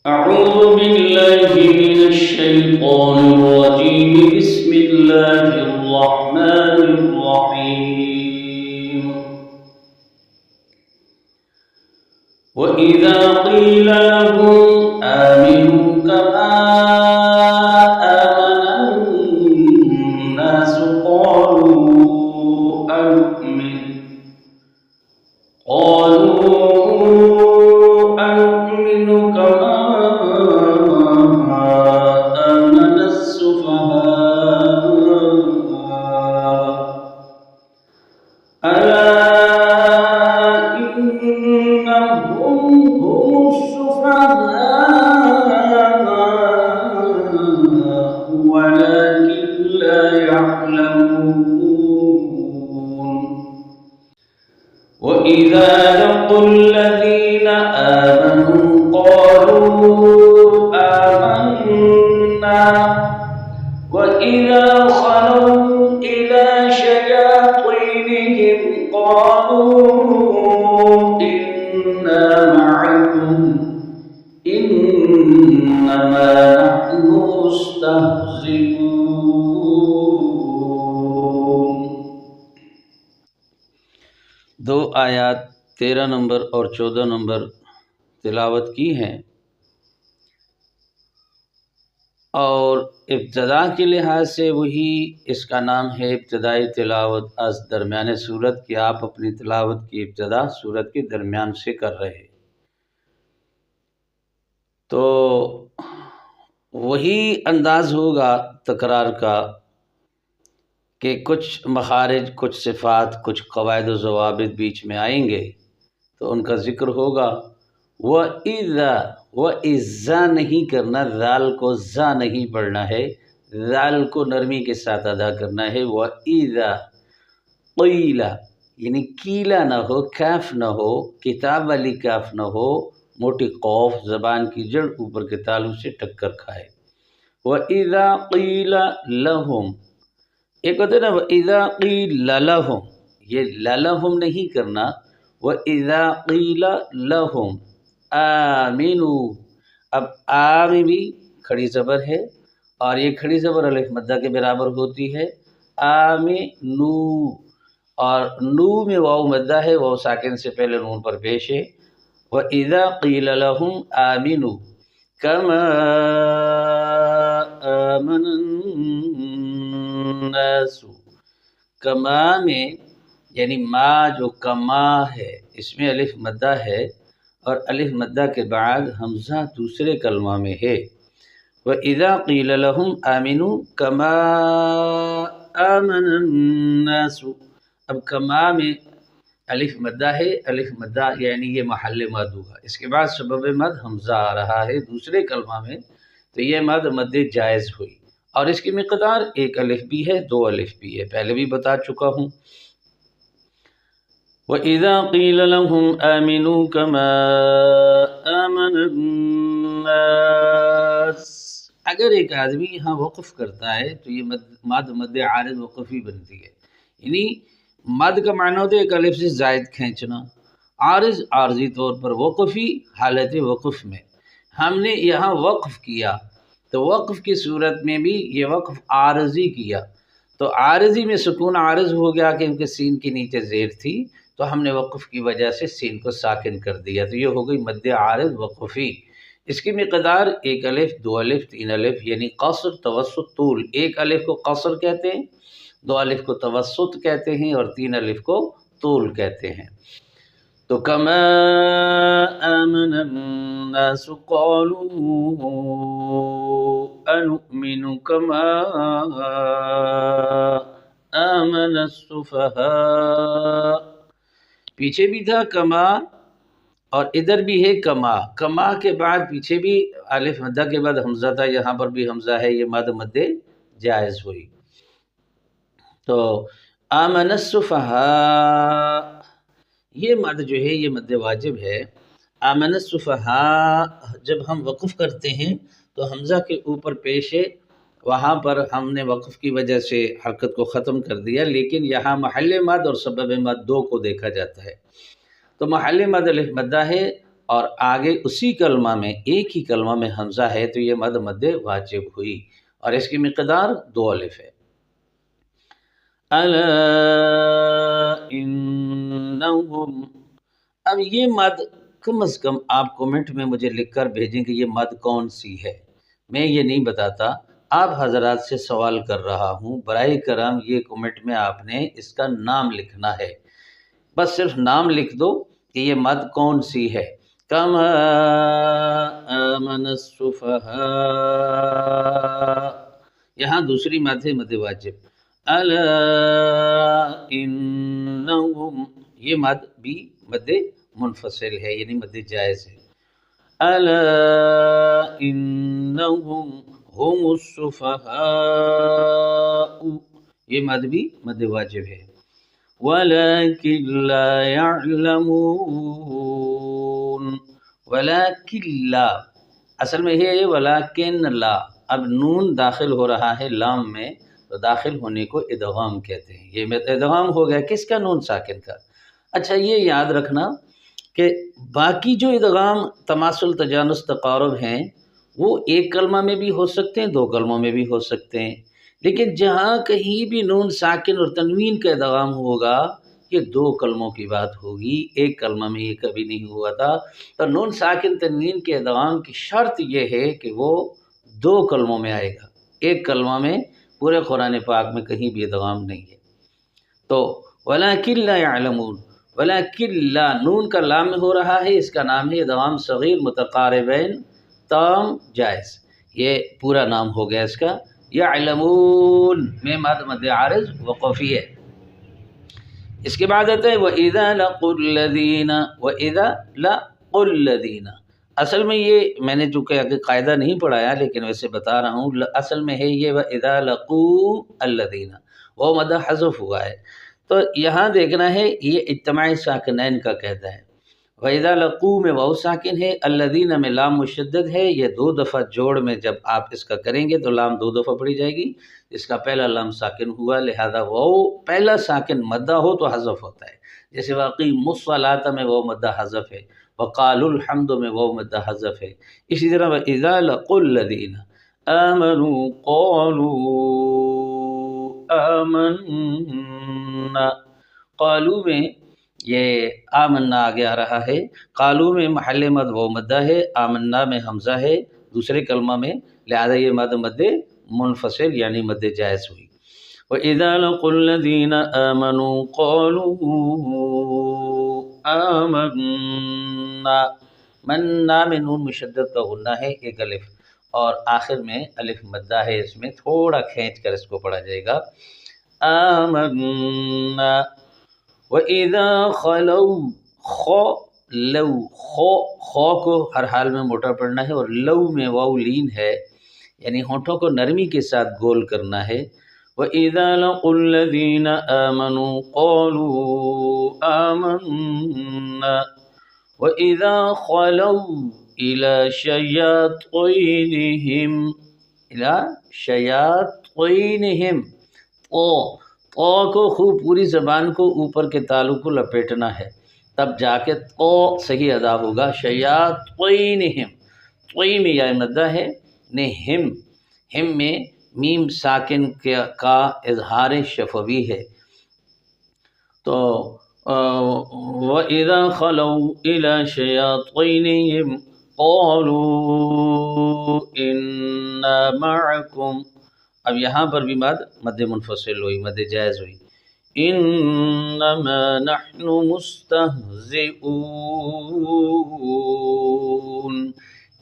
أعوذ بالله من الشيطان الرجيم. بسم الله الرحمن الرحيم. وإذا قيل لهم آمنوا كما آمن الناس أنؤمن كما آمن السفهاء ألا إنهم هم السفهاء ولكن لا يعلمون. وإذا لقوا الذين آمنوا قالوا آمنا وإذا خلوا إلى شياطينهم قالوا إنا معكم إنما نحن مستهزئون. دو آیات 13 نمبر اور 14 نمبر تلاوت کی ہیں، اور ابتدا کے لحاظ سے وہی اس کا نام ہے ابتدائی تلاوت از درمیان سورت، کہ آپ اپنی تلاوت کی ابتدا سورت کے درمیان سے کر رہے، تو وہی انداز ہوگا تکرار کا کہ کچھ مخارج، کچھ صفات، کچھ قواعد و ضوابط بیچ میں آئیں گے تو ان کا ذکر ہوگا. وَإِذَا نہیں کرنا، ذال کو زا نہیں پڑھنا ہے، ذال کو نرمی کے ساتھ ادا کرنا ہے. وَإِذَا قِيلَ یعنی کیلا نہ ہو، کاف نہ ہو، کتاب والی کاف نہ ہو، موٹی قوف زبان کی جڑ اوپر کے تالو سے ٹکر کھائے. وَإِذَا قِيلَ لَهُمْ، ایک ہوتا ہے نا وَإِذَا قِيلَ لَهُمْ، یہ لَلَهُمْ نہیں کرنا. وَإِذَا قِيلَ لَهُمْ آمِنُوا، اب میں بھی کھڑی زبر ہے اور یہ کھڑی زبر الف مدہ کے برابر ہوتی ہے. آمنوا، اور نو میں واو مدہ ہے، واو ساکن سے پہلے نون پر پیش ہے. وَإِذَا قِيلَ لَهُمْ آمِنُوا كَمَا آمَنَ النَّاسُ، کما میں یعنی ما جو کما ہے اس میں الف مدہ ہے، اور الف مدہ کے بعد حمزہ دوسرے کلمہ میں ہے. وَإِذَا قِيلَ لَهُمْ آمِنُوا كَمَا آمَنَ النَّاسُ، اب کما میں الف مدہ ہے، الف مدہ یعنی یہ محل مد ہوا، اس کے بعد سبب مد حمزہ آ رہا ہے دوسرے کلمہ میں، تو یہ مد جائز ہوئی، اور اس کی مقدار ایک الف بھی ہے، دو الف بھی ہے، پہلے بھی بتا چکا ہوں. وَإِذَا قِيلَ لَهُمْ آمِنُوا كَمَا آمَنَ النَّاسِ، اگر ایک آدمی یہاں وقف کرتا ہے تو یہ مد عارض وقفی بنتی ہے. یعنی مد کا معنی ہوتا ہے ایک الف سے زائد کھینچنا، عارض عارضی طور پر، وقفی حالت وقف میں. ہم نے یہاں وقف کیا تو وقف کی صورت میں بھی یہ وقف عارضی کیا، تو عارضی میں سکون عارض ہو گیا کیونکہ سین کے نیچے زیر تھی، تو ہم نے وقف کی وجہ سے سین کو ساکن کر دیا، تو یہ ہو گئی مد عارض وقفی. اس کی مقدار ایک الف، دو الف، تین الف، یعنی قصر، توسط، طول. ایک الف کو قصر کہتے ہیں، دو الف کو توسط کہتے ہیں، اور تین الف کو طول کہتے ہیں. تو کما آمن الناس قالوا انؤمن کما آمن السفہاء، پیچھے بھی تھا کما اور ادھر بھی ہے کما. کما کے بعد پیچھے بھی الف مدہ کے بعد حمزہ تھا، یہاں پر بھی حمزہ ہے، یہ مد جائز ہوئی. تو آمن السفہاء، یہ مد جو ہے یہ مد واجب ہے. آمن السفہاء جب ہم وقف کرتے ہیں تو حمزہ کے اوپر پیش ہے، وہاں پر ہم نے وقف کی وجہ سے حرکت کو ختم کر دیا، لیکن یہاں محل مد اور سبب مد دو کو دیکھا جاتا ہے. تو محل مد الف مدہ ہے، اور آگے اسی کلمہ میں ایک ہی کلمہ میں حمزہ ہے تو یہ مد مد واجب ہوئی اور اس کی مقدار 2 الف ہے۔ الا انہم، اب یہ مد کم از کم آپ کومنٹ میں مجھے لکھ کر بھیجیں کہ یہ مد کون سی ہے، میں یہ نہیں بتاتا، آپ حضرات سے سوال کر رہا ہوں، برائے کرم یہ کومنٹ میں آپ نے اس کا نام لکھنا ہے، بس صرف نام لکھ دو کہ یہ مد کون سی ہے۔ کما آمن السفہاء، یہاں دوسری مد ہے مد واجب۔ الا انہم، یہ مد بھی مد منفصل ہے یعنی مد جائز ہے۔ الا انہم ہم السفہاء، یہ مد بھی مد واجب ہے۔ ولكن لا يعلمون، ولكن لا، اصل میں یہ ہے ولكن لا، اب نون داخل ہو رہا ہے لام میں تو داخل ہونے کو ادغام کہتے ہیں، یہ ادغام ہو گیا کس کا؟ نون ساکن کا۔ اچھا یہ یاد رکھنا کہ باقی جو ادغام تماثل تجانس تقارب ہیں وہ ایک کلمہ میں بھی ہو سکتے ہیں، 2 کلموں میں بھی ہو سکتے ہیں، لیکن جہاں کہیں بھی نون ساکن اور تنوین کا ادغام ہوگا یہ 2 کلموں کی بات ہوگی، ایک کلمہ میں یہ کبھی نہیں ہوا تھا۔ تو نون ساکن تنوین کے ادغام کی شرط یہ ہے کہ وہ 2 کلموں میں آئے گا، ایک کلمہ میں پورے قرآن پاک میں کہیں بھی ادغام نہیں ہے۔ تو وَلَكِنْ لَا يَعْلَمُونَ، وَلَكِنْ لا، نون کا لام میں ہو رہا ہے، اس کا نام ہے ادغام صغیر متقاربین تام جائز، یہ پورا نام ہو گیا اس کا۔ یعلمون میں مد عارض وقفی ہے۔ اس کے بعد آتا ہے وَإِذَا لَقُوا الَّذِينَ، وَإِذَا لَقُوا الَّذِينَ، اصل میں یہ میں نے چونکہ آگے قاعدہ نہیں پڑھایا لیکن ویسے بتا رہا ہوں، اصل میں ہے یہ وَإِذَا لَقُوا الَّذِينَ، وہ مد حذف ہوا ہے، تو یہاں دیکھنا ہے یہ اجتماع ساکنین کا قاعدہ ہے۔ وَإِذَا لَقُوا میں واو ساکن ہے، الَّذِينَ میں لام مشدد ہے، یہ 2 دفعہ جوڑ میں جب آپ اس کا کریں گے تو لام 2 دفعہ پڑھی جائے گی، اس کا پہلا لام ساکن ہوا لہذا واو پہلا ساکن مدہ ہو تو حذف ہوتا ہے، جیسے وَأَقِیمُوا الصَّلَاةَ میں واو مدہ حذف ہے، وَقَالُوا الْحَمْدُ میں واو مدہ حذف ہے، اسی طرح وَإِذَا لَقُوا الَّذِينَ آمَنُوا قَالُوا آمَنَّا، قالوا میں یہ آمنا آگے آ رہا ہے، قالو میں محل مد وہ مدہ ہے، آمنا میں حمزہ ہے دوسرے کلمہ میں، لہذا یہ مد مد منفصل یعنی مد جائز ہوئی۔ وَإِذَا لَقُوا الَّذِينَ آمَنُوا قَالُوا آمَنَّا، منا میں نون مشدد کا غنہ ہے، ایک الف، اور آخر میں الف مدہ ہے، اس میں تھوڑا کھینچ کر اس کو پڑھا جائے گا، آمَنَّا۔ وَإِذَا خَلَوْا، خو لو، خو کو ہر حال میں موٹا پڑھنا ہے، اور لو میں واو لین ہے یعنی ہونٹوں کو نرمی کے ساتھ گول کرنا ہے۔ وَإِذَا لَقُوا الَّذِينَ آمَنُوا قَالُوا آمَنَّا وَإِذَا خَلَوْا إِلَى شَيَاطِينِهِمْ، تو کو خوب پوری زبان کو اوپر کے تالو کو لپیٹنا ہے، تب جا کے تو صحیح ادا ہوگا۔ شیاطینہم، طوی میں یا مدہ ہے، ہم، ہم میں میم ساکن کا اظہار شفوی ہے۔ تو وَإِذَا خَلَوْا إِلَى شَيَاطِينِهِمْ قَالُوا إِنَّا مَعَكُمْ، اب یہاں پر بھی مد منفصل ہوئی، مد جائز ہوئی۔ انما نحن مستہزئون،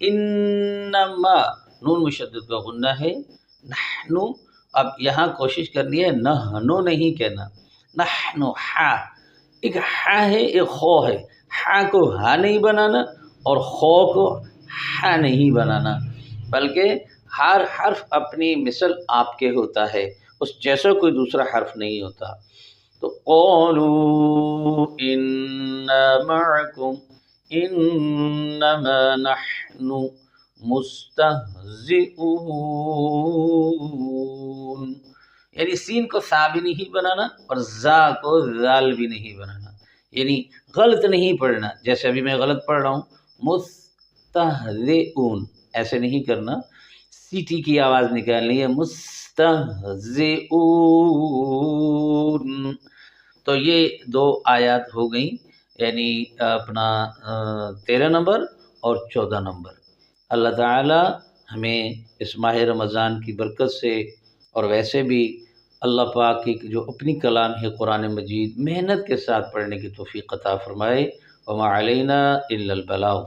انما نون مشدد کا غنہ ہے، نحن، اب یہاں کوشش کرنی ہے نحنو نہیں کہنا، نحن ہا، ایک ہا ہے ایک خو ہے، ہا کو ہا نہیں بنانا اور خو کو ہا نہیں بنانا، بلکہ ہر حرف اپنی مثل آپ کے ہوتا ہے، اس جیسا کوئی دوسرا حرف نہیں ہوتا۔ تو قولوا انا معکم انما نحن مستہزئون، یعنی سین کو سا بھی نہیں بنانا اور زا کو ذال بھی نہیں بنانا، یعنی غلط نہیں پڑھنا، جیسے ابھی میں غلط پڑھ رہا ہوں مستہزئون ایسے نہیں کرنا، سیٹی کی آواز نکالنی ہے، مستہزئون۔ تو یہ 2 آیات ہو گئیں، یعنی اپنا 13 نمبر اور 14 نمبر۔ اللہ تعالی ہمیں اس ماہ رمضان کی برکت سے اور ویسے بھی اللہ پاک کی جو اپنی کلام ہے قرآن مجید محنت کے ساتھ پڑھنے کی توفیق عطا فرمائے۔ وما علینا الا البلاغ۔